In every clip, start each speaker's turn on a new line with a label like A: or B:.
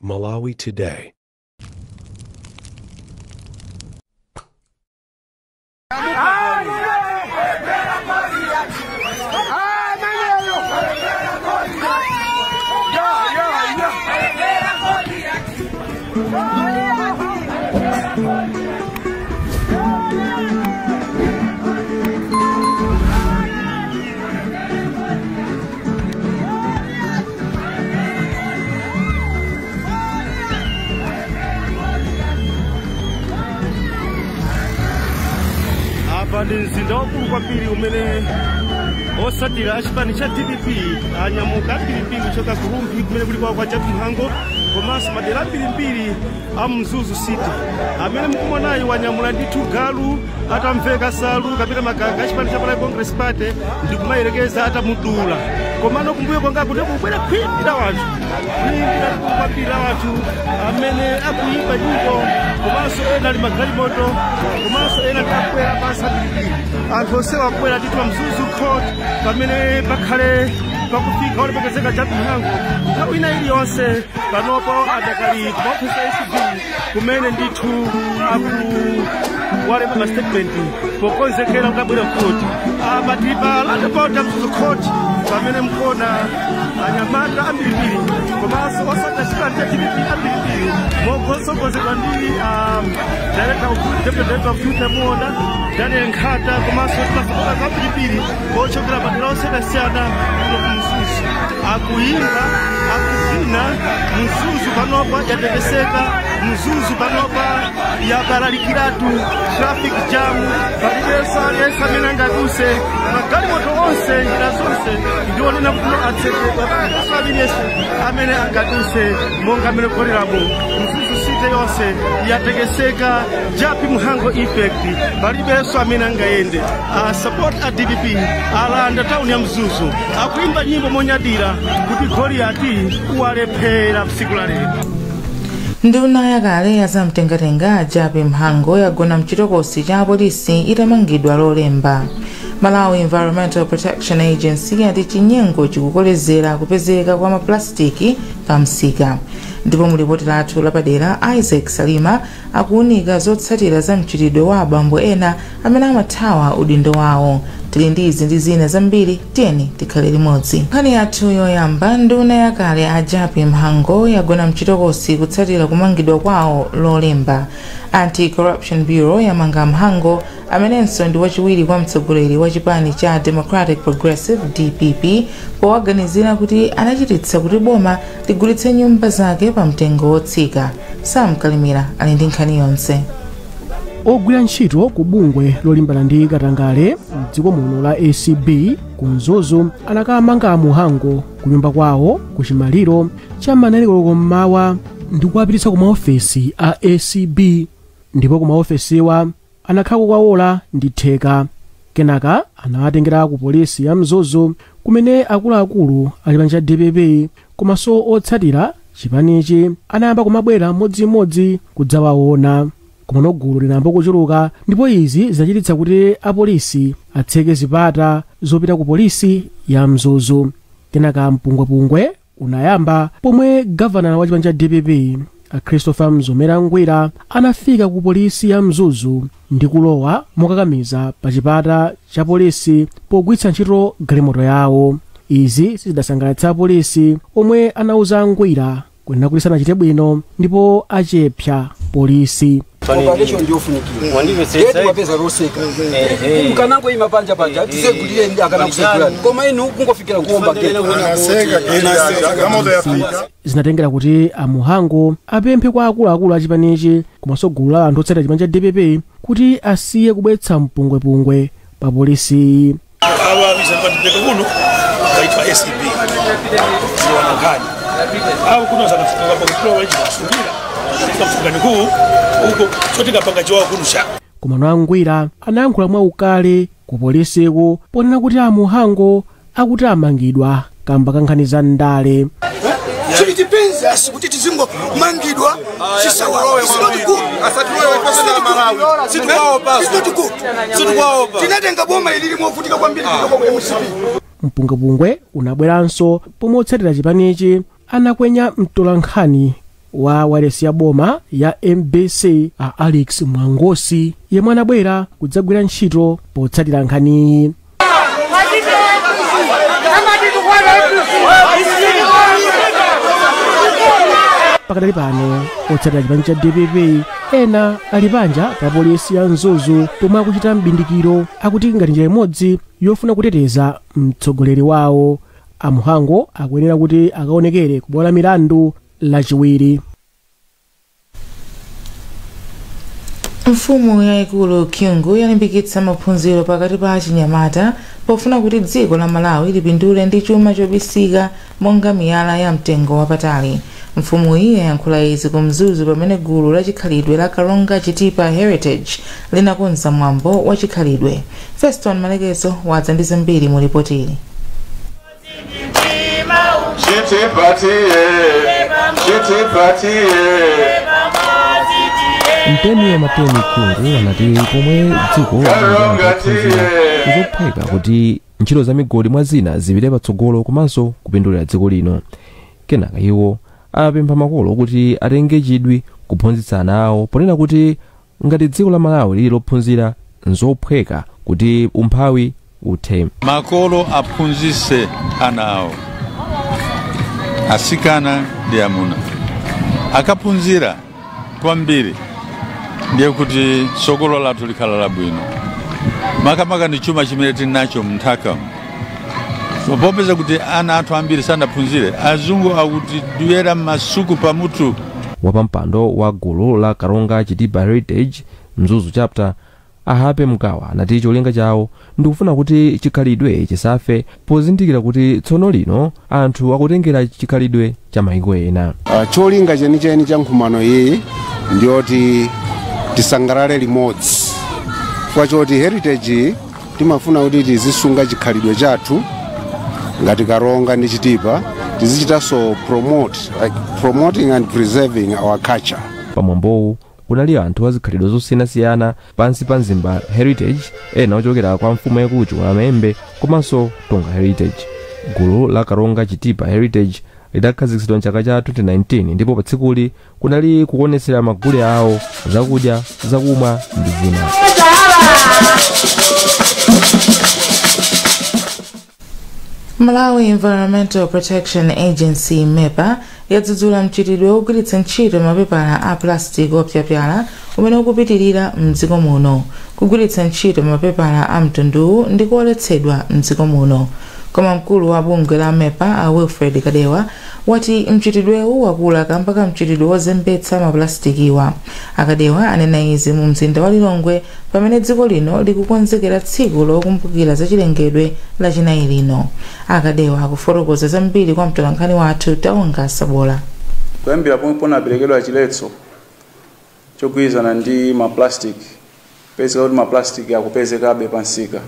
A: Malawi Today.
B: Mzinda wakulu kwambiri umene osatira achipani cha DPP anyamuka mbirimbiri kuchoka kurumbi kumene kuli kwa Japi Mhango komanso madera mbirimbiri a Mzuzu City amene mukumonayi wanyamula ndithu galu atamveka salu kapita maganga achipani cha Malawi Congress Party ndi kumayerekeza atamudula komano kumbuyo kwanga kuti kubwera kwipira wanthu kwapira wanthu amene akuimba nyimbo komanso ena ali magalimoto komanso ena takwera pasabiriki anthu onse wakwera ndithu pa Mzuzu Court pamene pakhale pakufika olemekezeka Japi Mhango nthawi ina iliyonse panopo adakali kumaofisa ACB kumene ndithu akuwalemba mastatement pokonzekera kuti abwere kuti patipa landapota Mzuzu Court pamene mkuona anyamata ambirimbiri komanso osata chipani cha DPP ambirimbiri mokonzekera ndi Director of Youth Muona Daniel Nkhata komanso timasapota ambirimbiri ochokera madera osiyanasiyana kuno ku Mzuzu akuimba akuvina Mzuzu panopa yatekeseka Mzuzu panopa yabalalikiratu traffic jam palibenso aliyense amene angaduse magalimoto onse njira zonse ndionena kuno atsekedwa palibenso aliyense amene angaduse monga amene kuoneramo Mzuzu City yonse yatekeseka Japi Mhango effect palibenso amene angayende support a DPP alanda tauni ya Mzuzu akuimba nyimbo monyadira kuti Goliati uwalephera tsiku la lero.
C: Nduna yakale yazamtengatenga Japi Mhango yagona mchitokosi cha polisi itamangidwa lolemba. Malawi Environmental Protection Agency yati chinyengo chikukolezera kupezeka kwa maplastiki pamsika. Ndipo mulipoti lathu lapadera Isaac Salima akuunika zotsatira za mchitidwe wa abambo ena amene amathawa udindo wawo. Tili ndi izi ndi zina zambiri, tiyeni tikhale limodzi. Nkhani yathu yoyamba, nduna yakale a Japi Mhango yagona mchitokosi kutsatira kumangidwa kwawo lolemba. Anti-Corruption Bureau yamanga Mhango amenenso ndi wachiwiri kwa mtsogoleri wa chipani cha Democratic Progressive DPP powaganizira kuti anachititsa kuti boma ligulitse nyumba zake pa mtengo wotsika. Sam Kalimira ali ndi nkhani yonse.
D: Ogwira ntchito ku bungwe lolimbana ndi katangale m'dziko muno la ACB ku Mzuzu anakamanga Mhango ku nyumba kwawo ku chimaliro cha Manaliro mmawa ndi kuwapititsa ku maofesi a ACB ndipo ku maofesiwa anakhala kwawola ndi theka. Kenaka anawatengera ku polisi ya Mzuzu kumene akuluakulu a chipani cha DPP komanso otsatira chipanichi anayamba kumabwera modzimodzi kudzawaona. Komano gulu linayamba kuchuluka ndipo izi zinachititsa kuti apolisi atseke zipata zopita ku polisi ya Mzuzu. Kenaka mpungwepungwe unayamba pomwe gavana wa chipani cha DPP Christopher Mzomera Ngwira anafika ku polisi ya Mzuzu ndi kulowa mokakamiza pa chipata cha polisi pogwiritsa ntchito galimoto yawo. Izi sizidasangalatsa polisi omwe anauza Ngwira kunena kuti sanachite bwino ndipo achepsa polisi.
E: Operation ndio ufunikira. Wandivetsetsa wapeza roseka. Mukanango imapanja panja tisegulire ndi akana kusegulana. Koma inu kungofikira kuomba gate.
D: Zinatengera kuti Mhango apemphe kwa akuluakulu a chipanichi komanso gulu la anthu otsatira chipani cha DPP kuti asiye kubweretsa mpungwepungwe pa polisi.
B: Awa bizapatipeka kuno kaitwa ACB. Ziwanangani. Awa kuno zanafika kwa kutoa wajibu kusubira. Kufungani huu huko sotika panga jowa kunusha.
D: Komano Ngwira anayankhula mwa ukale ku polisiku ponena kuti Mhango akuti amangidwa kamba kankhani za ndale.
F: Chitipenza kuti tizingo mangidwa chisawawe
E: asati wewe pesa na Malawi. Situwaopa.
F: Tinatenga boma ilili movutika kwambiri kutoka kwa MCP.
D: Mpungwepungwe unabweranso pomwe otsatira chipanichi anakwenya mtolankhani wa wailesi ya boma ya MBC a Alex Mwangosi yemwe anabwera kudzagwira ntchito potsatira nkhaniyi. Pakadali pano otsatira chipani cha DPP ena ali panja pa polisi ya Nzuzu pomwe akuchita mbindikiro akuti ngati njira imodzi yofuna kuteteza mtsogoleri wawo. Amuhango akuyenera kuti akaonekere ku bwalo la milandu lachiwiri.
C: Mfumu yayikulu Kyungu yalimbikitsa maphunziro pakati pa achinyamata pofuna kuti dziko la Malawi lipindule ndi chuma chobisika monga miyala ya mtengo wapatali. Mfumu iyi yayankhula izi ku Mzuzu pamene gulu la chikhalidwe la Karonga Chitipa Heritage linakonza mwambo wa chikhalidwe. Feston Malekezo wadza ndi zambiri mu ripoti ili.
A: Mtemi wa Mapeni Kyungu anati pomwe dziko lizophweka kuti ntchito za migodi mwa zina zipite patsogolo komanso kupindulira dziko lino. Kenaka iwo apempha makolo kuti atenge chidwi kuphunzitsa ana awo ponena kuti ngati dziko la Malawi lili lophunzira nzophweka kuti umphawi uthe.
G: Makolo aphunzitse ana awo, asikana ndi amuna. Akaphunzira kwambiri ndiye kuti tsogolo lathu likhala labwino. Makamaka ndi chuma chimene tili nacho mnthaka. Popeza kuti ana athu ambiri sanaphunzire, azungu akuti duyera masuku pamutu.
A: Wapampando wa gulu la Karonga Chitipa Heritage Mzuzu chapter Ahape Mkawa anati cholinga chawo ndikufuna kuti chikhalidwe chisafe pozindikira kuti tsono lino anthu akutengera chikhalidwe cha mayiko ena.
H: Cholinga chenicheni cha nkhumano iyi ndiyoti tisangalale limodzi. Kwa choti heritage timafuna kuti tizisunga chikhalidwe chathu ngati Karonga ndi Chitipa tizichitaso promoting and preserving our culture.
A: Pamwambowu kunali anthu azikhalidwe zosiyanasiyana pansi pa Nzimba Heritage ena ochokera kwa mfumu yakulu Chiwalamembe komanso Tonga Heritage. Gulu la Karonga Chitipa Heritage lidakhazikitsidwa mchaka cha 2019 ndipo pa tsikuli kunali kuonetsera magule awo, zakudya, zakumwa ndi zina.
C: Malawi Environmental Protection Agency MEPA yadzudzula mchitidwe wogwiritsa ntchito mapepala a plastic opyapyala umene ukupitirira mdziko muno. Kugwiritsa ntchito mapepala a mtunduwu ndi kuoletsedwa mdziko muno. Koma mkulu wa bungwe la MEPA a Wilfred Kadewa wati mchitidwewu wakula kamba mchitidwe wozembetsa maplastikiwa. Akadewa anena izi mu mzinda wa Lilongwe pamene dziko lino likukonzekera tsiku lokumbukira za chilengedwe la chinayi lino. Akadewa akufotokoza zambiri kwa mtolankhani wathu Taonga Sabola.
I: Kuyambira pomwe ponaperekedwa chiletso chogwirizana ndi maplastic, pezeka kuti maplastic akupezekabe pansika.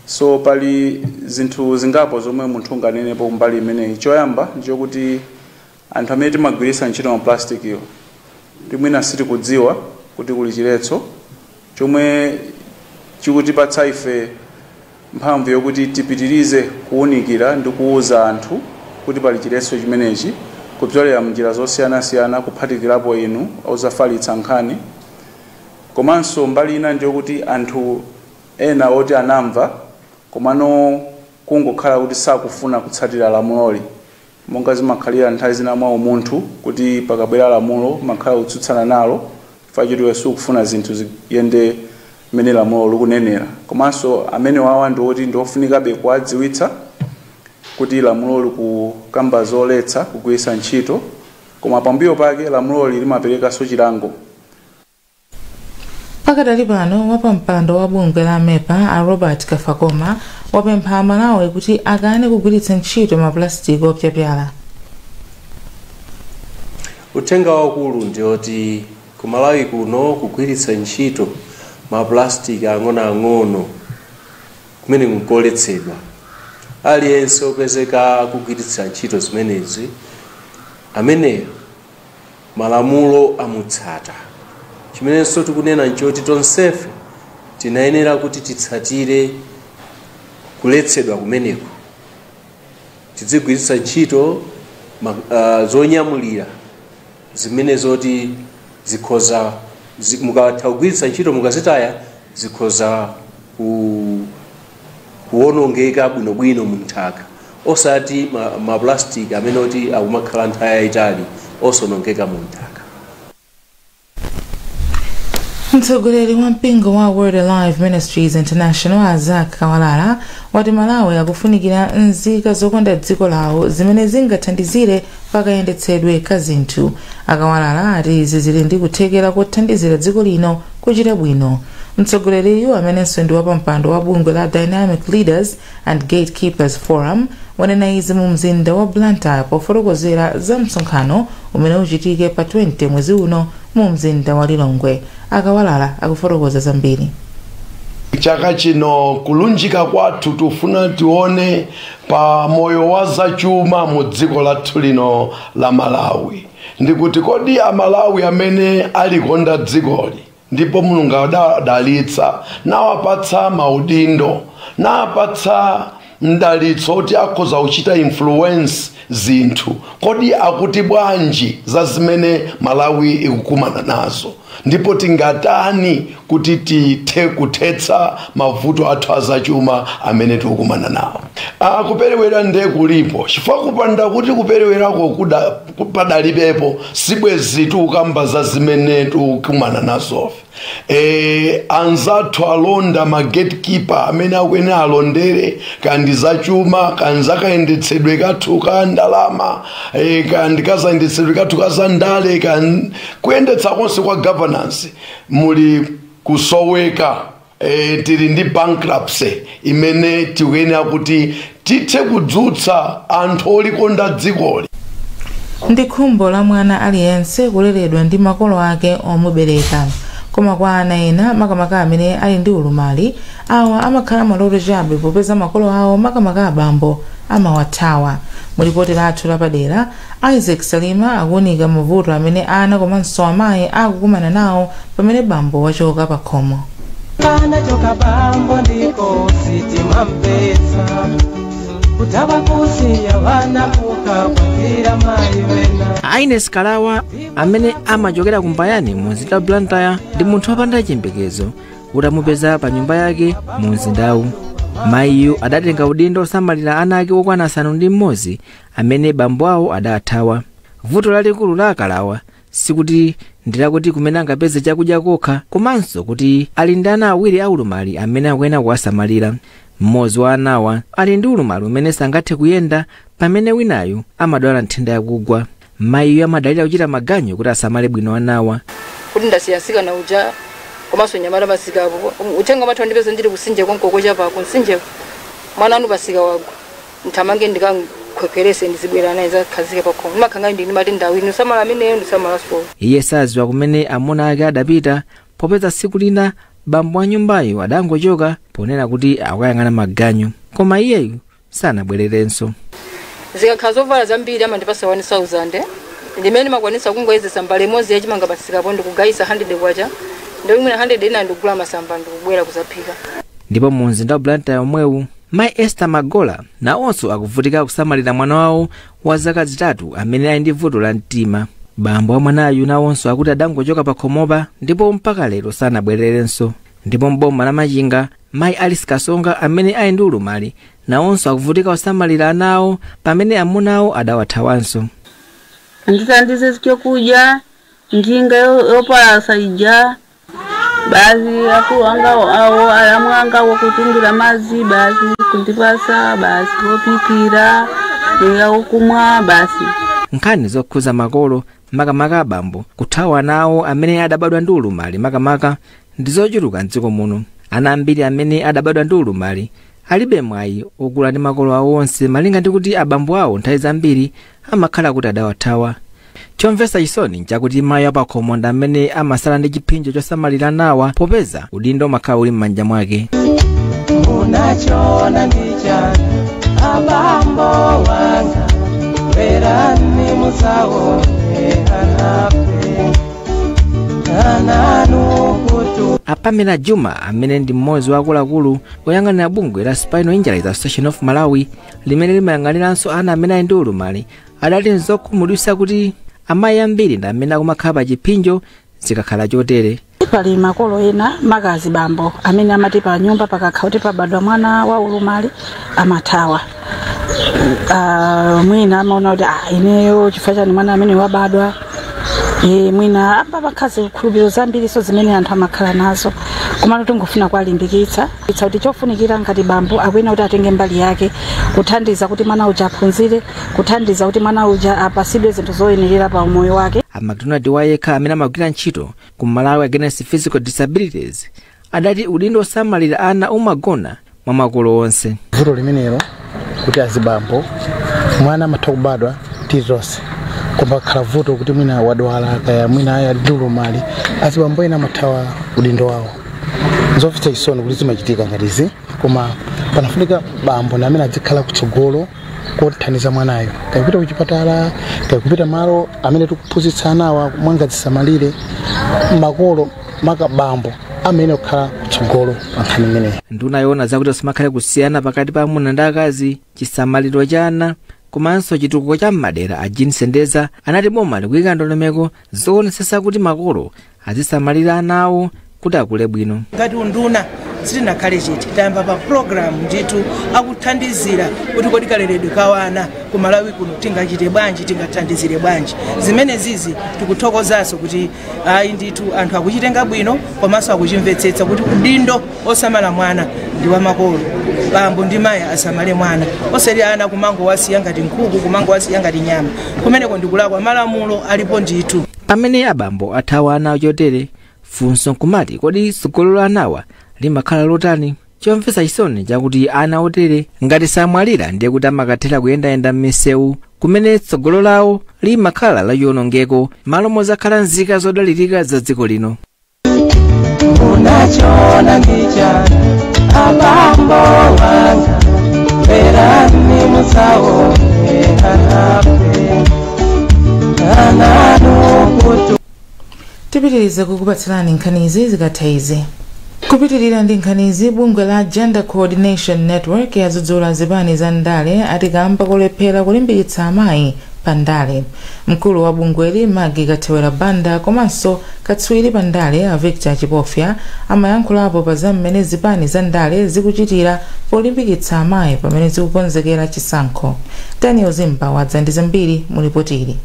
I: So pali zinthu zingapo zomwe munthu unganenepo mbali imeneyi. Choyamba ndichokuti anthu amene timagwiritsa ntchito maplastic iyo timwina sitikudziwa kuti kuli chiletso chomwe chikutipatsa ife mphamvu yokuti tipitirize kuwunikira ndi kuwuza anthu kuti pali chiletso chimenechi kupyolera mnjira zosiyanasiyana kuphatikirapo inu ozafalitsa nkhani. Komanso mbali ina ndiyokuti anthu ena oti anamva komano kungokhala kuti sakufuna kutsatira lamuloli monga zimakhalira nthawi zina mwa umunthu kuti pakabwera lamulo makhala kutsutsana nalo chifukwa choti sukufuna zinthu ziyende mmene lamulo likunenera. Komanso amene wawa ndiwoti ndiofunikabe kuwadziwitsa kuti lamulo likukamba zoletsa kugwiritsa ntchito, koma pambuyo pake lamulo limaperekanso chilango.
C: Pakadali pano wapampando wa bungwe la MEPA a Robert Kafakoma wapempha Malawi kuti akane kugwiritsa ntchito maplastiki opyapyala.
J: Uthenga wakulu ndioti ku Malawi kuno kugwiritsa ntchito maplastiki ang'onoang'ono kumene kunkoletsedwa. Aliyense opezeka kugwiritsa ntchito zimenezi amene malamulo amutsata. Chimenenso tikunena nchoti tonsefe tinayenera kuti titsatire kuletsedwa kumeneko. Tizigwiritsa ntchito zonyamulira zimene zoti zikhoza mukatha kugwiritsa ntchito mukazitaya zikhoza kuwonongeka bwinobwino mu nthaka osati maplastic amene oti akumakhala nthawi yayitali osonongeka mu nthaka.
C: Mtsogoleri wa mpingo wa Word Alive Ministries International Isaac Kawalala wati Malawi akufunikira nzika zokonda dziko lawo zimene zingathandizire pakayendetsedwe ka zinthu. Akawalala ati izi zili ndi kuthekera kothandizira dziko lino kuchita bwino. Mtsogoleriyu amenenso ndi wapampando wa bungwe la Dynamic Leaders and Gatekeepers Forum wanena izi mu mzinda wa Blantyre pofotokozera za msonkhano umene uchitike pa 20 mwezi uno mu mzinda wa Lilongwe. Akawalala akufotokoza zambiri.
K: Chaka chino kulunjika kwathu tufuna tione pa moyo wa zachuma mu dziko lathu lino la Malawi. Ndikuti kodi Amalawi amene alikonda dzikoli ndipo Mulungu adalitsa nawapatsa maudindo nawapatsa mdalitso oti akhoza kuchita influence zinthu, kodi akuti bwanji za zimene Malawi ikukumana nazo, ndipo tingatani kuti tithe kuthetsa mavuto athu azachuma amene tikukumana nawo. Kuperewera nde kulipo chifukwa kupanda kuti kuperewerako padalibepo sibwezi tukamba za zimene tikukumana nazo. Anzathu alonda ma gatekeeper amene akwene alondere kandi zachuma kandi zakayendetsedwe kathu ka ndalama kandi kazayendetsedwe kathu kazandale kandi kuyendetsa konse kwa governance muli kusoweka. Tili ndi bankruptcy imene tiwene kuti tithe kudzutsa anthu olikonda dzikoli.
C: Ndi khumbo la mwana aliyense kuleredwa ndi makolo ake omubereka. Koma kwa ana ena makamaka amene ali ndi ulumali awa amakhala maloto chabe popeza makolo awo makamaka abambo amawathawa. Mulipoti lathu lapadera Isaac Salima akuunika mavuto amene ana komanso amayi akukumana nawo pamene bambo wachoka pa khomo.
L: Kana choka bambo ndiko sitima mpesa kutaba kusiya wana kukakwatira mayi wena.
M: Ines Kalawa amene amachokera kumbayani mu mzinda wa Blantyre ndi munthu wopanda chiyembekezo utamupeza pa nyumba yake mu mzindawu. Mayiyu adatenga udindo osamalira ana ake okwana 6 amene bambo awo adathawa. Vuto lalikulu la Kalawa sikuti ndilakuti kumene angapeze chakudya kokha komanso kuti ali ndi ana awiri aulumali amene akuyenera kuwasamalira. Mmodzi wa anawa ali ndi ulumali umene sangathe kuyenda pamene winayu amadwala nthenda yakugwa. Mayiyu amadalira kuchita maganyu kuti asamale bwino anawa.
N: Kuti ndasiyasika na uja komanso nyamala basika apo utenga mathu ndipeza ndiri kusinje konkoko chapa kunsinje mwana anu basika wagwa nthamange ndikankhwekerese ndizibwera naye zakhazike pakhomo makhanga ndi mati ndawini usamala amene ndisamala so.
M: Iye saziwa kumene amuna ake adapita popeza siku lina bambo wa nyumbayo adangochoka ponena kuti akuyang'ana maganyu koma iyeyu sanabwererenso.
N: Zikakhala zovala zambiri amandipasa 1000 ndimene makwanisa kungoyezesa mbale imodzi yachimanga basikapo ndikugayisa 100 kwacha ndio mwina 100 ina ndikugula masamba ndikubwera kuzaphika.
M: Ndipo mu mzinda wa Blantyre omwewu Mai Esther Magola nawonso akuvutika kusamalira mwana wawo wa zaka 3 amene ali ndi vuto la mtima. Bambo wa mwanayu nawonso akuti adangochoka pa khomopa ndipo mpaka lero sanabwererenso. Ndipo mboma la Machinga Mai Alice Kasonga amene ali ndi ulumali nawonso akuvutika kusamalira anawo pamene amunawo adawathawanso.
O: Nditandize chokudya njinga yopalasa ija basi akuwanga awo alamwanga wokutungira mazi basi kundipasa basi wopikira yakumwa basi.
M: Nkhani zokhuza makolo makamaka abambo kuthawa nawo amene adabadwa ndi ulumali makamaka ndizochuluka mdziko muno. Ana ambiri amene adabadwa ndi ulumali alibe mwayi okula ndi makolo awo onse malinga ndi kuti abambo awo nthawi zambiri amakhala kuti adawathawa. Chomvetsa chisoni nchakuti mayi apakhomo ndi amene amasala ndi chipinjo chosamalira nawa popeza udindo umakhala uli m'manja mwake.
L: Unachona ndichana abambo wanga werani musawo anape ananu kutu.
M: Apamela Juma amene ndi mmodzi wa akuluakulu oyang'anira bungwe la Spinal Injuries Association of Malawi limene limayang'aniranso ana amene ali ndi ulumali adati nzokhumudwitsa kuti amayi ambiri ndi amene akumakhala pa chipinjo zikakhala chotere.
P: Pali makolo ena magazi bambo amene amati pa nyumba pakakhala kuti pabadwa mwana wa ulumali amathawa. Mwina amaona kuti ineyo chifukwa chani mwana amene wabadwa mwina apa pakhazi kukhulupiriro zambiri so zimene anthu amakhala nazo, koma tungofuna kuwalimbikitsa kuti chofunikira ngati bambo akuyenera kuti atenge mbali yake kuthandiza kuti mwana uja aphunzire, kuthandiza kuti mwana uja apasidwe zinthu zoyenerera pa umoyo wake.
M: McDonald wayekha amene amagwira ntchito ku Malawi Against Physical Disabilities adati udindo osamalira ana umagona mwa makolo onse.
Q: Vuto limenelo kuti azibambo mwana amatha kubadwa tizonse, koma khala vuto kuti mwina wadwala kaya mwina aya ulumali azibambo ena amathawa udindo wawo. Nzofitsa chisoni kuti zimachitika ngatizi, koma panafunika bambo na amene adzikhala kutsogolo kothandiza mwanayo, kapita kuchipatala, kapita malo amene tikuphunzitsa anawa mwangadzisamalire makolo makabambo amene kukhala kutsogolo pankhani imeneyi.
M: Nduna yoona zakuti simakhale kusiyana pakati pa amuna ndi akazi, chisamaliro cha ana komanso chitukuko cha madera a Jean Sendeza anati boma likuyika ndondomeko zoonetsetsa kuti makolo azisamalira anawo kuti akule bwino.
R: Ngati unduna sitinakhale chete tayamba pa program nditu akuthandizira kuti kodi kaleredwe kawana ku Malawi kuno tingachite bwanji, tingathandizire bwanji. Zimene zizi tikuthokozaso kuti ayi nditu anthu akuchitenga bwino komanso akuchimvetsetsa kuti udindo osamala mwana ndi wa makolo. Bambo ndi mayi asamale mwana, oseri ana kumango wasiya ngati nkhuku, kumango wasiya ngati nyama. Kumeneko ndikulakwa malamulo alipo nditu.
M: Pamene abambo athawa ana chotere, funso nkumati kodi tsogolo la anawa limakhala lotani? Chomvetsa chisoni chakuti ana otere ngati samwalira ndiye kuti amakathera kuyendayenda m'misewu kumene tsogolo lawo limakhala la chiwonongeko malo mozakhala nzika zodalirika za dziko lino.
L: Unachoona ndichani abambo wanga berani musawo anape ananu kutu.
C: Tipitirize kukupatsirani nkhanizi zikatha izi. Kupitirira ndi nkhanizi, bungwe la Gender Coordination Network yazudzola zipani za ndale atikamba kulephera kulimbikitsa amayi pa ndale. Mkulu wa bungweli Magi Kathewera Banda komanso katswiri pa ndale a Victor Chipofya amayankhulapo pa zam'mene zipani za ndale zikuchitira polimbikitsa amayi pamene zikukonzekera chisankho. Daniel Zimba wadza ndi zambiri mu ripoti ili.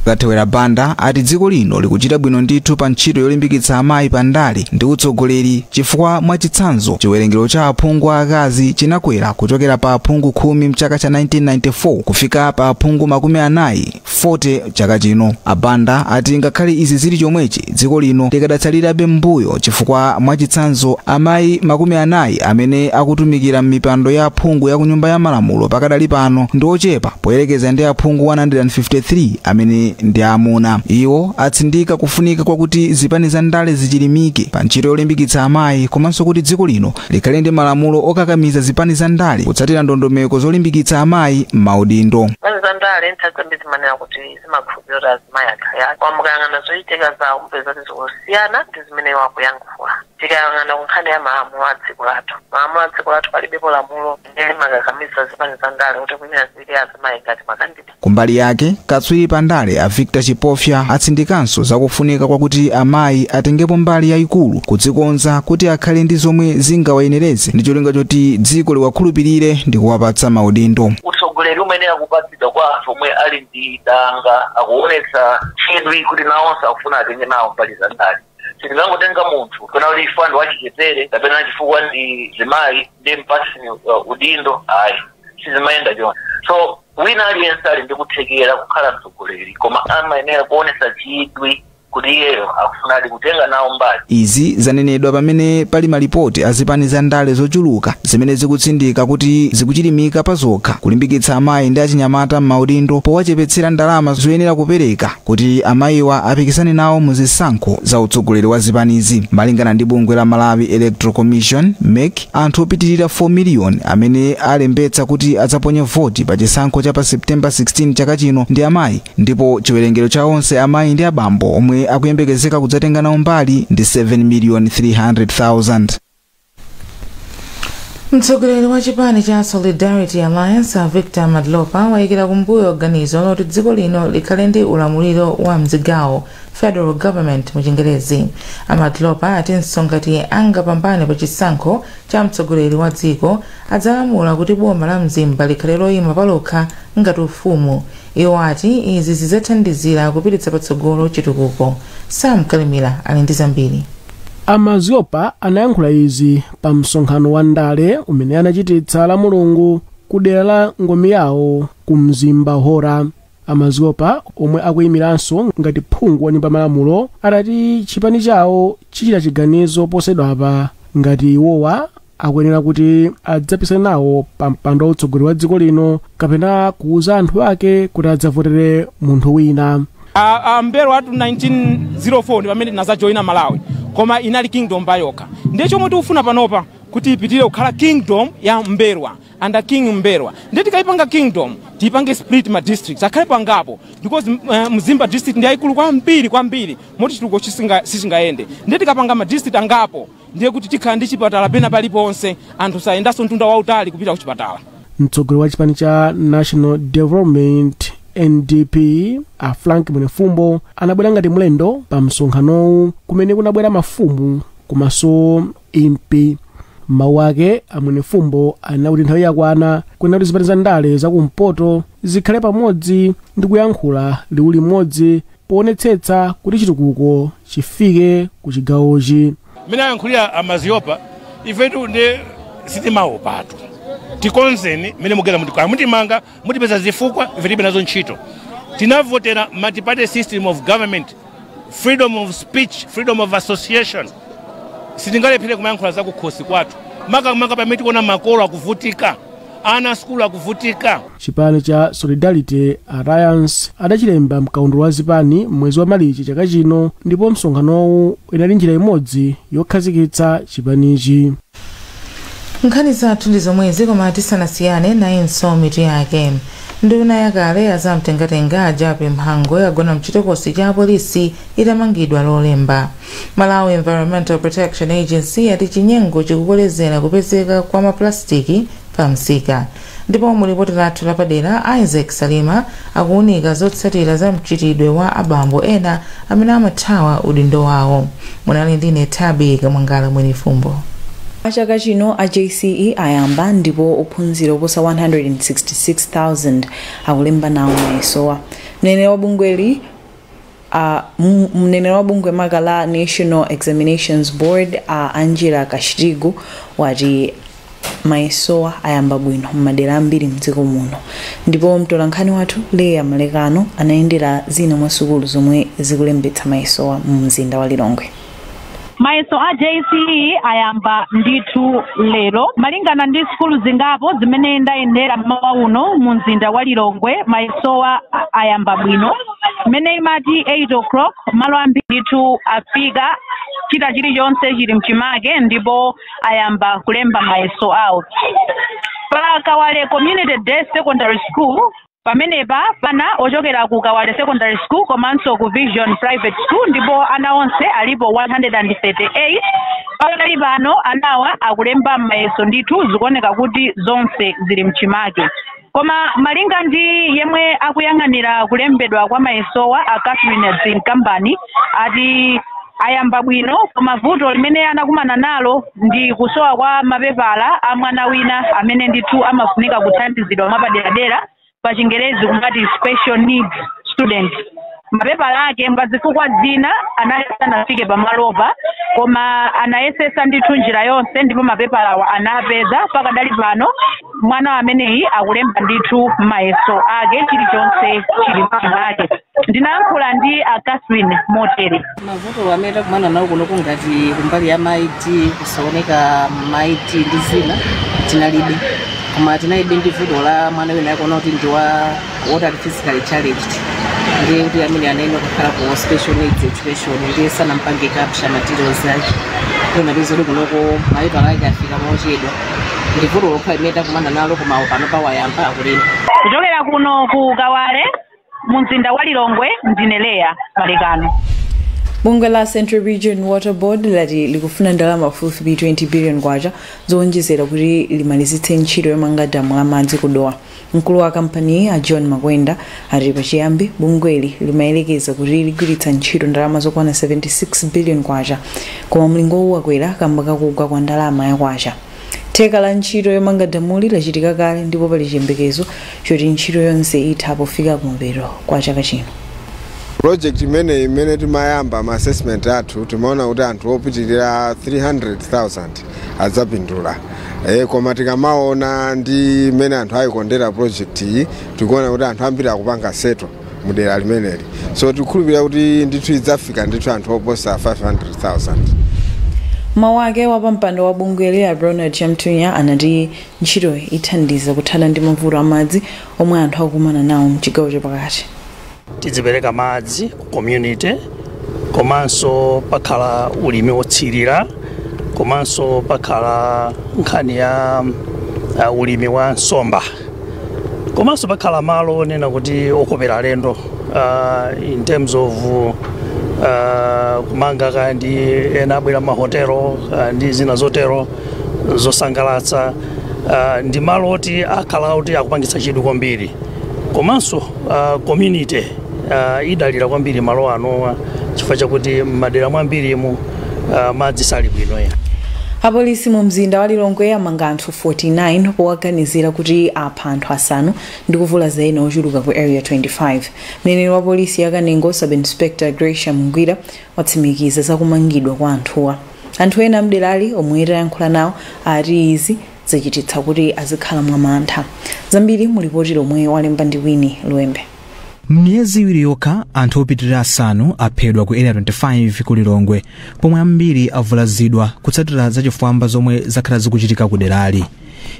S: Kathewera Banda ati dziko lino likuchita bwino ndithu pa ntchito yolimbikitsa amayi pa ndale ndi utsogoleri chifukwa mwachitsanzo chiwerengero cha aphungu akazi chinakwera kuchokera pa aphungu 10 mchaka cha 1994 kufika pa aphungu 40 chaka chino. Abanda ati ngakhale izi zili chomwechi dziko lino likadatsalirabe mbuyo chifukwa mwachitsanzo amayi 40 amene akutumikira m'mipando ya aphungu ya kunyumba ya malamulo pakadali pano ndi ochepa poyerekeza ndi aphungu 153 amene ndi amuna. Iwo atsindika kufunika kwakuti zipani za ndale zichilimike pa ntchito yolimbikitsa amayi komanso kuti dziko lino likhale ndi malamulo okakamiza zipani za ndale kutsatira ndondomeko zolimbikitsa amayi m'maudindo.
T: Zipani za ndale nthawi zimanena kuti zimakhulupirira azimayi akhayake koma mukayang'ana zochitika zawo mpeza zosiyana ndi zimene wakuyankhula. Tikayang'ana kunkhani ya malamulo a dziko lathu, malamulo a dziko lathu palibepo lamulo limene limakakamiza zipani za ndale kuti kwina zili azimayi ngati makandideti.
S: Kumbali yake katswiri pa ndale a Victor Chipofya atsindikanso zakufunika kwakuti amayi atengepo mbali yayikulu kudzikonza kuti akhale ndi zomwe zingawayenereze ndi cholinga choti dziko liwakhulupirire ndi kuwapatsa maudindo.
T: Utsogoleri umene akupatsidwa kwa anthu omwe ali ndi danga akuonetsa chidwi kuti nawonso akufuna atenge nawo mbali za ndale. Tingangotenga munthu kana uli fando wachichetere kapena chifukwa ndi zimayi ndi mpasi udindo ayi sizimayenda choncho. So wina aliyense ali ndi kuthekera kukhala mtsogoleri koma amayenera kuonetsa chidwi kuti iyeyo akufuna kutenga nawo mbali.
S: Izi zanenedwa pamene pali malipoti azipani za ndale zochuluka zimene zikutsindika kuti zikuchilimika pa zokha kulimbikitsa amayi ndi achinyamata m'maudindo powachepetsera ndalama zoyenera kupereka kuti amayiwa apikisane nawo mu zisankho za utsogoleri wa zipanizi. Malingana ndi bungwe la Malawi Electoral Commission MEC, anthu opitirira 4 miliyoni amene alembetsa kuti adzaponye voti pa chisankho cha pa September 16 chaka chino ndi amayi, ndipo chiwerengero cha onse amayi ndi abambo omwe akuyembekezeka kudzatenga nawo mbali ndi 7,300,000.
C: Mtsogoleri wa chipani cha Solidarity Alliance Victor Madlopa wayikira kumbuyo ganizo loti dziko lino likhale ndi ulamuliro wa mzigawo federal government mu Chingerezi. Madlopa atinso ngati angapambane pa chisankho cha mtsogoleri wa dziko adzalamula kuti boma la mzimba likhale loyima palokha ngati ufumu. Iwo ati izi zidzathandizira kupititsa patsogolo chitukuko. Sam Kalimira ali ndi zambiri.
D: Madlopa anayankhula izi pa msonkhano wa ndale umene anachititsa la Mulungu ku dera la ngome yawo ku mzimba Hora. Madlopa omwe akuyimiranso ngati phungu wa nyumba malamulo adati chipani chawo chichita chiganizo posedwapa ngati iwowa akuyenera kuti adzapisane nawo pa mpando wa utsogoleri wa dziko lino kapena kuuza anthu ake kuti adzavotere munthu wina.
U: Mberu watu 1904 ndi pamene tinazajoyina Malawi koma inali kingdom bayokha. Ndiye chomwe tikufuna panopa kuti ipitire kukhala kingdom ya Mberwa under King Mberwa. Ndiye tikayipanga kingdom tipange split ma districts akhale pangapo because Mzimba district ndi yaikulu kwambiri moti chitukuko sichingaende. Ndiye tikapanga ma district angapo ndiye kuti tikhala ndi chipatala pena paliponse anthu sayendanso mtunda wautali kupita ku chipatala.
D: Mtsogoleri wa chipani cha National Development NDP Frank Mwenefumbo anabwera ngati mlendo pa msonkhanowu kumene kunabwera mafumu komanso MP. Mawu ake a Mwenefumbo anauti nthawi yakwana kuti zipani za ndale zakumpoto zikhale pamodzi ndi kuyankhula liwu limodzi poonetsetsa kuti chitukuko chifike ku chigawochi.
V: Mene ayankhulira Madlopa ifetu ndi sitimaopatu tikonzeni mene mugera mutikwana mutimanga mutipeza zifukwa ife tibe nazo ntchito. Tinavotera multi-party system of government, freedom of speech, freedom of association. Sitingalephere kumayankhula za kukhosi kwathu maka pamene tikuona makolo akuvutika, ana skulu akuvutika.
D: Chipani cha Solidarity Alliance adachilemba mkaundula wa zipani mwezi wa Marichi chaka chino ndipo msonkhanowu inali njira imodzi yokhazikitsa chipanichi.
C: Nkhani zathu ndi zomwezi koma tisanasiyane nayenso mitu yake. Nduna yakale azamtengatenga Jabe Mhango yagona mchitokosi cha polisi itamangidwa lolemba. Malawi Environmental Protection Agency ati chinyengo chikukolezera kupezeka kwa maplastiki pa msika. Ndipo mulipoti lathu lapadera Isaac Salima akuunika zotsatira za mchitidwe wa abambo ena amene amathawa udindo wawo. Munali ndine Tabi Kamwangala Mwenefumbo.
W: Chaka chino a JCE ayamba ndipo ophunzira oposa 166,000 akulemba nawo mayesowa. Mneneri wa bungwe makala National Examinations Board Angela Kashirigu wati mayesowa ayamba bwino m'madera ambiri mdziko muno. Ndipo mtolankhani wathu Leya Malekano anayendera zina mwa sukulu zomwe zikulembetsa mayesowa mu mzinda wa Lilongwe.
X: Mayeso a JCE ayamba ndithu lero malingana ndi skulu zingapo zimene ndayendera mmawa uno mu mzinda wa Lilongwe. Mayesowa ayamba bwino mene imati 8 o'clock malo ambiri ndithu afika chita chilichonse chili mchimake ndipo ayamba kulemba mayeso awo. Pa Kawale Community Day Secondary School pamenepa pana ochokera ku Kawale Secondary School komanso ku Vision Private School ndipo ana onse alipo 138. Pakali pano anawa akulemba mayeso ndithu zikuoneka kuti zonse zili mchimake. Koma malinga ndi yemwe akuyang'anira kulembedwa kwa mayesowa a Catherine Zinkambani ati ayamba bwino koma vuto limene anakumana nalo ndi kusowa kwa mapepala a mwana wina amene ndithu amafunika kuthandizidwa mwapaderadera pa Chingerezi kumati special needs student. Mapepala ake mbazifukwa zina anafike pamalopa koma anayesesa ndithu njira yonse ndipo mapepala anapeza pakadali pano mwana ameneyi akulemba ndithu mayeso ake chilichonse chili mchimake. Ndinayankhula ndi a Catherine Motere.
Y: Mavuto amene takumana nawo kuno kungati kumbali ya maiti kusaoneka maiti ndi zina tinalibe koma tinalibe ndi vuto la mwana wina yakuona kuti ndi water physically challenged ndiye kuti amene anayenera kukhala ku special needs education ndiye sanampange capture materials ake kuna ndizo kunoko mapepala ake afika mochedwa ndi vuto lokha limene takumana nalo koma pano pawayamba akulemba.
X: Kuchokera kuno ku Kawale mu mzinda wa Lilongwe ndine Leya Malekano.
W: bungwe la Central Region Water Board lati likufuna ndalama pafupifupi 20 billion kwacha zowonjezera kuti limalizitse ntchito yomanga damu la madzi kudowa. Mkulu wa kampani a John Makwenda ati pachiyambi bungweli limayelekeza kuti ligwiritsa ntchito ndalama zokwana 76 billion kwacha, koma mlingo wakwera kamba kakugwa kwa ndalama ya kwacha. Theka la ntchito yomanga damuli lachitika kale ndipo pali chiyembekezo choti ntchito yonse itha pofika kumapeto kwa chaka chino.
B: Project imene timayamba ma assessment athu timaona kuti anthu opitirira 300,000 adzapindula. Koma tikamaona ndi imene anthu ayikondera project iyi tikuona kuti anthu ambiri akupanga seto mudera limeneli. So tikukhulupirira kuti ndithu idzafika ndithu anthu oposa 500,000.
W: Mawake wa pampando wa bungweli a Ronald Chamtunya anati ntchito ithandiza kuthana ndi mavuto amadzi omwe anthu akumana nawo mchigawo chapakati.
E: Tidzipereka madzi ku community, komanso pakhala ulimi wotsirira, komanso pakhala nkhani ya ulimi wa nsomba, komanso pakhala malo onena kuti okopera alendo in terms of kumanga kandi ena abwera mahotelo ndi zina zotero zosangalatsa, ndi malo oti akhala kuti akupangitsa chidwi kwambiri, komanso community idalira kwambiri malo ano chifukwa chakuti madera mwambirimu madzi sali bwino ya.
W: Apolisi mu mzinda wa Lilongwe amanga anthu 49 powaganizira kuti apha anthu asanu ndi kuvula zaina ochuluka ku area 25. Mneneri wa polisi ya Kanengo Sub Inspector Gracia Mungwira watsimikiza zakumangidwa kwa anthuwa. Anthu ena mderali omwe tayankhula nawo ati izi zachititsa kuti azikhala mwamantha. Zambiri mu ripoti lomwe walemba ndi Winnie Luembe.
S: Miyezi iwiri yokha anthu opitirira asanu aphedwa ku area 25 ku Lilongwe, pomwe ambiri avulazidwa kutsatira zachifwamba zomwe zakhala zikuchitika ku derali.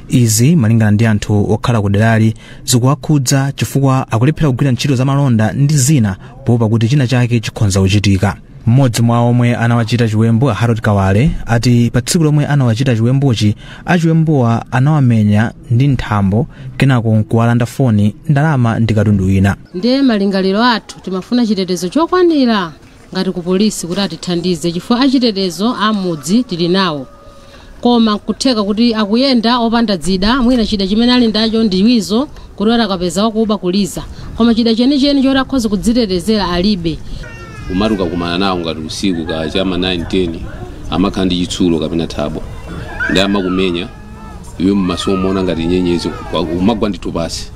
S: Izi malingana ndi anthu okhala ku derali zikuwakhudza chifukwa akulephera kugwira ntchito za malonda ndi zina poopa kuti china chake chikhonza kuchitika. Mmodzi mwa omwe anawachita chiwembu Harold Kawale ati pa tsiku lomwe anawachita chiwembuchi achiwembuwa anawamenya ndi nthambo kenako nkuwalanda foni, ndalama ndi katundu wina.
F: Ndiye malingaliro athu timafuna chitetezo chokwanira ngati ku polisi kuti atithandize chifukwa achitetezo amudzi tili nawo, koma kutheka kuti akuyenda opanda dzida mwina chida chimene ali ndacho ndiwizo kuti atakapeza wakuba kuliza, koma chida chenicheni choti akhoza kudzitetezera alibe.
G: Umaruka kumana nawo ngati usiku ka chama 9-10 amakhala ndi chitsulo kapena thabo ndi amakumenya iwe mmaso umaona ngati nyenyezi umagwa ndi tupasi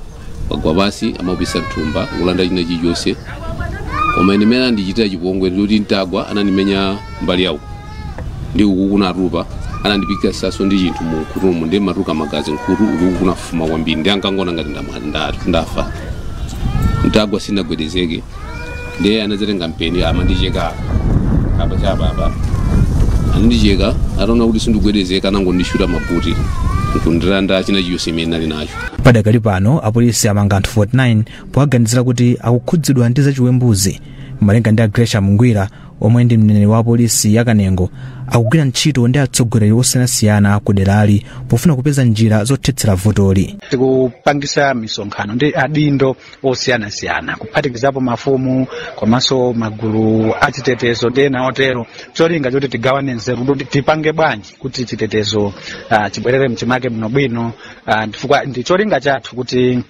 G: wagwa pasi amapisa mthumba kulanda china chilichonse. Koma ine mena ndichita chipongwe ndikuti ntagwa anandimenya mbali yawo ndi uku kunatupa anandipika saso ndi chinthu mu kutumu ndi matuka magazi nkhutu uku kunafuma kwambiri ndi ankangona ngati ndafa. Ntagwa sinagwedezeke ndiye anazerenga mpeni amandicheka apa chapa andicheka ataona kuti sindikugwedezeka nango ndishuta mabuti nkundilanda china chiyonse imene nali nacho.
S: Padakali pano apolisi amanga anthu 49 powaganizira kuti akukhudzidwa ndi zachiwembuzi. Malinga ndi Gracia Mungwira omwe ndi mneneri wa polisi ya Kanengo akugwira ntchito ndi atsogoleri osiyanasiyana ku derali pofuna kupeza njira zothetsera vutoli.
H: Tikupangisa misonkhano ndi adindo osiyanasiyana kuphatikizapo mafumu komanso magulu achitetezo ndi ena otero, cholinga choti tigawane nzeru kuti tipange bwanji kuti chitetezo chibwerere mchimake bwinobwino, chifukwa ndi cholinga chathu kuti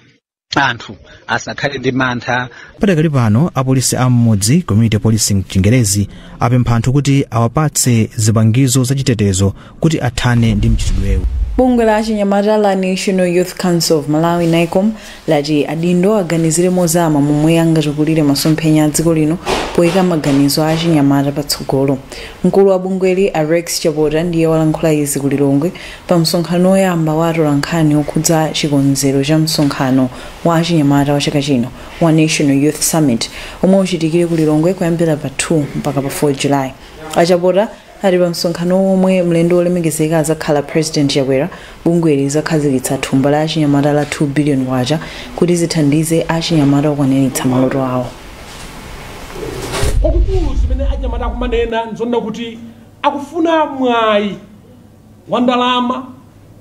H: anthu asakhale ndi mantha.
S: Padakali pano apolisi am'mudzi community policing Chingerezi apempha anthu kuti awapatse zipangizo zachitetezo kuti athane ndi mchitidwewu.
W: Bungwe la achinyamata la National Youth Council of Malawi NICOM lati adindo aganizire mozama momwe angatukulire masomphenya a dziko lino poyika maganizo a achinyamata patsogolo. Mkulu wa bungweli Rex Chapota ndiye walankhula izi ku Lilongwe pa msonkhano oyamba wa atolankhani okhudza chikonzero cha msonkhano wa achinyamata wa chaka chino wa National Youth Summit omwe uchitikire ku Lilongwe kuyambira pa 2 mpaka pa 4 July. Achapota ati pa msonkhano omwe mlendo olemekezeka azakhala President Chakwera, bungweli lizakhazikitsa thumba la achinyamata la 2 billion kwacha kuti zithandize achinyamata kukwaniritsa maloto awo.
Z: Okukulu zimene achinyamata akumanena nzonena kuti akufuna mwayi wa ndalama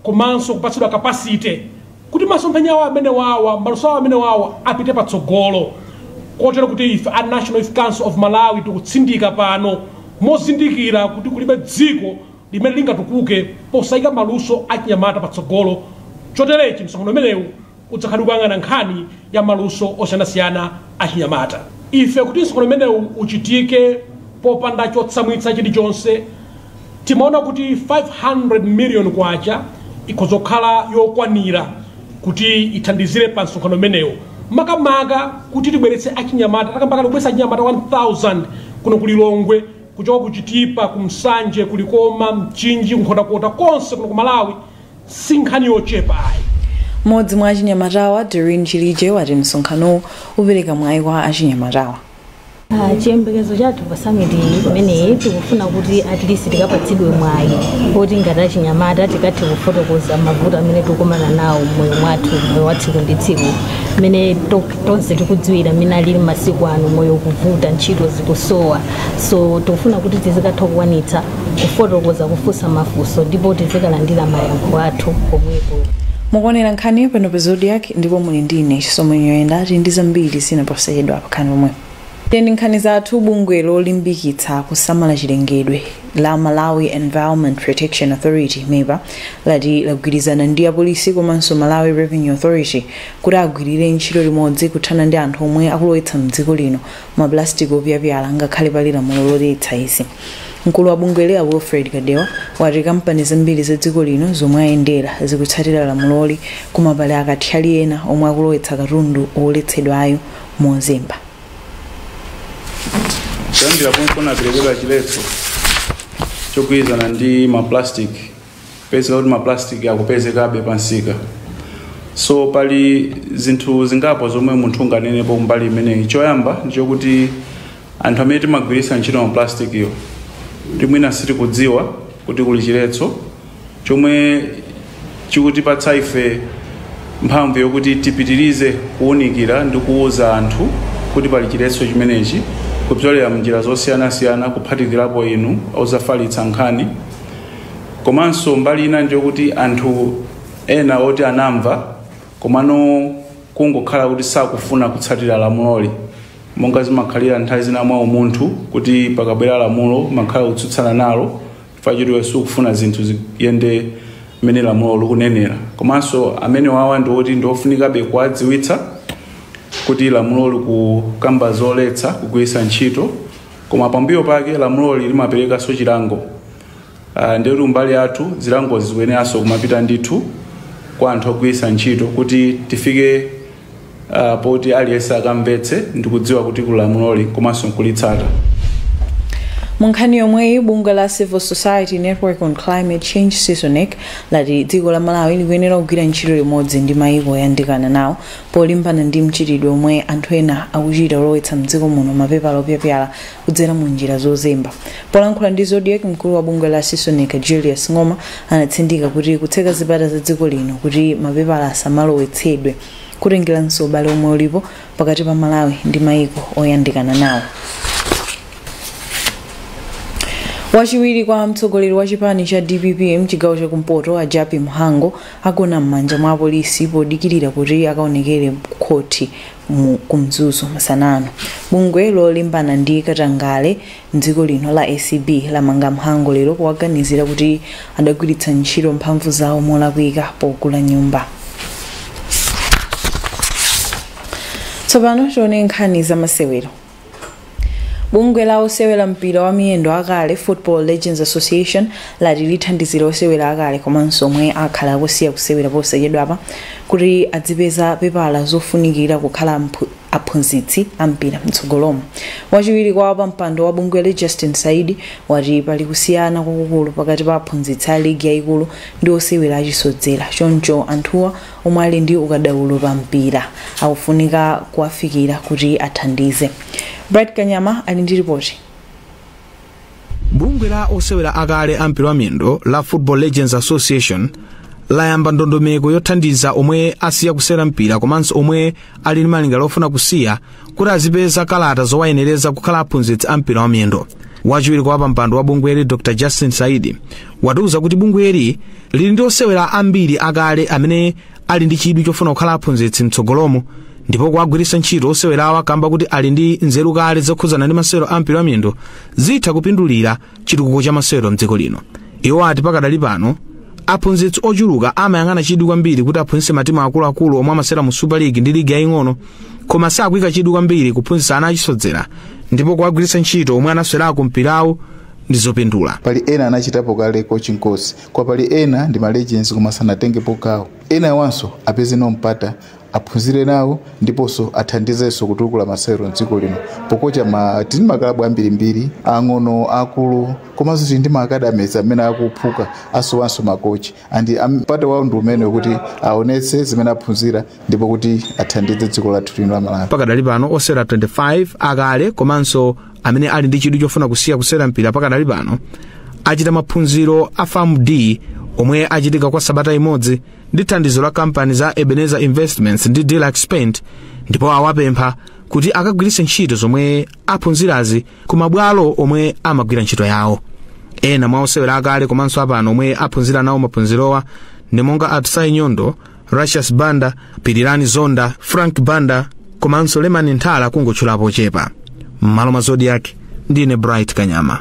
Z: komanso kupatsidwa capacity kuti masomphenya awo amene wawa maluso awo amene wawa apite patsogolo kotero kuti ife a National Youth Council of Malawi tikutsindika pano mozindikira kuti kulibe dziko limene lingatukuke posayika maluso achinyamata patsogolo. Choterechi msonkhano umenewu udzakhala kuyang'ana nkhani ya maluso osiyanasiyana achinyamata. Ife kuti msonkhano umenewu uchitike popanda chotsamwitsa chilichonse, timaona kuti 500 million kwacha ikhozokhala yokwanira kuti ithandizire pa msonkhano umenewu. Makamaka kuti tibweretse achinyamata, takambaka kubweretsa achinyamata 1000 kuno kulilongwe, kuchoka kuchitipa, kumsanje, kulikoma, mchinji, kunkhotakota konse kuno ku Malawi, sinkhani yochepa ayi.
W: Modzi mwa achinyamatawa Doreen Chilije wati msonkhano upereka mwayi kwa achinyamatawa.
A: Chiyembekezo chathu pa summit imeneyi tikufuna kuti at least tikapatsidwe mwayi kuti ngati achinyamata tikathe kufotokoza mavuto amene tikumana nawo moyo mwathu, moyo wa tsiku ndi tsiku, mene tonse tikudziwira mene alili masiku ano moyo kuvuta, ntchito zikusowa. So tikufuna kuti tizikatha kukwanitsa kufotokoza, kufunsa mafunso, ndipo tizikalandira mayankho athu pomwepo.
W: Mukuonera nkhani pano pa Zodiac ndipo muli ndine Chisomo Nyoyenda ndi zambiri zinaposachedwa pa nkhani pomwe. Ndi nkhani zathu. Bungwe lolimbikitsa kusamala chilengedwe la Malawi Environment Protection Authority MEPA lati lagwirizana ndi apolisi komanso Malawi Revenue Authority kuti agwirire ntchito limodzi kuthana ndi anthu omwe akulowetsa mdziko lino maplastiki opyapyala ngakhale pali lamulo loletsa izi. Mkulu wa bungwe la Wilfred Kadewa wati kampani zambiri za dziko lino zomwe ayendera zikutsatira lamuloli koma pali akathali ena omwe akulowetsa katundu oletsedwayo mozemba.
I: Chambira kumfuna kulegera chiletso chokuyizana ndi maplastic, pesa kuti maplastic akupezekabe pansika. So pali zinthu zingapo zomwe munthu unganenepo kumbali imeneyi. Choyamba ndichokuti anthu amene timagwiritsa ntchito maplastic iyo timwina sitikudziwa kuti kuli chiletso chomwe chikutipatsa ife mphamvu yokuti tipitirize kuwunikira ndi kuwuza anthu kuti pali chiletso chimenechi kupyolera mnjira zosiyanasiyana kuphatikirapo inu ozafalitsa nkhani. Komanso mbali ina ndiyokuti anthu ena oti anamva komano kungokhala kuti sakufuna kutsatira lamuloli, monga zimakhalira nthawi zina mwa umunthu kuti pakabwera lamulo makhala kutsutsana nalo chifukwa iwe sukufuna zinthu ziyende mmene lamulo likunenera. Komanso amene wawa ndiwoti ndiofunikabe kuwadziwitsa kuti lamulo likukamba zoletsa kugwiritsa ntchito, koma pambuyo pake lamulo limaperekanso chilango. Ndikuti mbali yathu zilango zikuyeneranso kumapita ndithu kwa anthu ogwiritsa ntchito kuti tifike poti aliyense akamvetse ndikudziwa kuti kulamuloli komanso nkulitsata.
W: Munkhani yomweyi bungwe la Civil Society Network on Climate Change CISONEC lati dziko la Malawi likuyenera kugwira ntchito limodzi ndi mayiko oyandikana nawo polimbana ndi mchitidwe omwe anthu ena akuchita olowetsa mdziko muno mapepala opyapyala kudzera mu njira zozemba. Polankhula ndi Zodiac, mkulu wa bungwe la CISONEC Julius Ngoma anatsindika kuti kutseka zipata za dziko lino kuti mapepala asamalowetsedwe kutengeranso ubale omwe ulipo pakati pa Malawi ndi mayiko oyandikana nawo. Wachiwiri kwa mtsogoleri wa chipani cha DPP mchigawo chakumpoto a Japi Mhango agona m'manja mwa apolisi podikirira kuti akaonekere khoti kumzuzu masanano. Bungwe lolimbana ndi katangale mdziko lino la ACB lamanga Mhango lero kuwaganizira kuti adagwiritsa ntchito mphamvu zawo molakwika pogula nyumba. Tsopano tione nkhani za masewero. Bungwe la osewera mpira wa miyendo akale Football Legends Association lati lithandizira osewera akale komanso omwe akhala akusiya kusewera posachedwapa kuti adzipeza pepala zofunikira kukhala aphunzitsi ampira mtsogolomo. Wachiwiri kwa wapampando wa bungwe Justin Saidi wati pali kusiyana kwakukulu pakati pa aphunzitsi a ligi yayikulu ndi osewera achisodzera. Choncho anthuwa omwe ali ndi ukadaulo pa mpira akufunika kuwafikira kuti athandize. Bright Kanyama ali ndi ripoti.
J: Bungwe la osewera akale ampira wa miyendo la Football Legends Association layamba ndondomeko yothandiza omwe asiya kusewera mpira komanso omwe ali ndi malingaliro ofuna kusiya kuti azipeza kalata zowayenereza kukhala aphunzitsi ampira wa miyendo. Wachiwiri kwa wapampando wa bungweli Dr. Justin Saidi watiuza kuti bungweli lili ndi osewera ambiri akale amene ali ndi chidwi chofuna kukhala aphunzitsi mtsogolomo ndipo kuwagwiritsa ntchito osewerawa kamba kuti ali ndi nzeru kale zokhudzana ndi masewero a mpira wa miyendo zitha kupindulira chitukuko cha masewero mdziko lino. Iwo ati pakadali pano aphunzitsi ochuluka amayang'ana chidwi kwambiri kuti aphunzitse matimu akuluakulu omwe amasewera mu Super League ndi ligi yaying'ono, koma sakuyika chidwi kwambiri kuphunzitsa ana achisodzera ndipo kuwagwiritsa ntchito omwe anaseweraku mpirawu ndi zopindula.
K: Pali ena anachitapo kale coaching course, kwa pali ena ndi ma legends koma sanatengepo kawo. Ena wanso apeze nompata aphunzire nawo ndiponso athandizenso kutukula masewero mdziko lino pokocha tili makalabu ambirimbiri ang'ono akulu komanso tili ndi ma academies amene akuphuka asowanso makochi andi mpata wawo ndi umene kuti aonetse zimene aphunzira ndipo kuti athandize dziko lathu lino la Malawi.
J: Pakadali pano osewera 25 akale komanso amene ali ndi chidwi chofuna kusiya kusewera mpira pakadali pano achita maphunziro a Farm D omwe achitika kwa sabata imodzi ndi thandizo la kampani za Ebenezer Investments ndi Deluxe Paint, ndipo awapempha kuti akagwiritse ntchito zomwe aphunzirazi ku mabwalo omwe amagwira ntchito yawo. Ena mwa osewera akale komanso apano omwe aphunzira nawo maphunzirowa ndi monga Atsai Nyondo, Russius Banda, Pirirani Zonda, Frank Banda komanso Lemani Nthala kungotchulapo chepa. Malo mwa Zodiac ndine Bright Kanyama.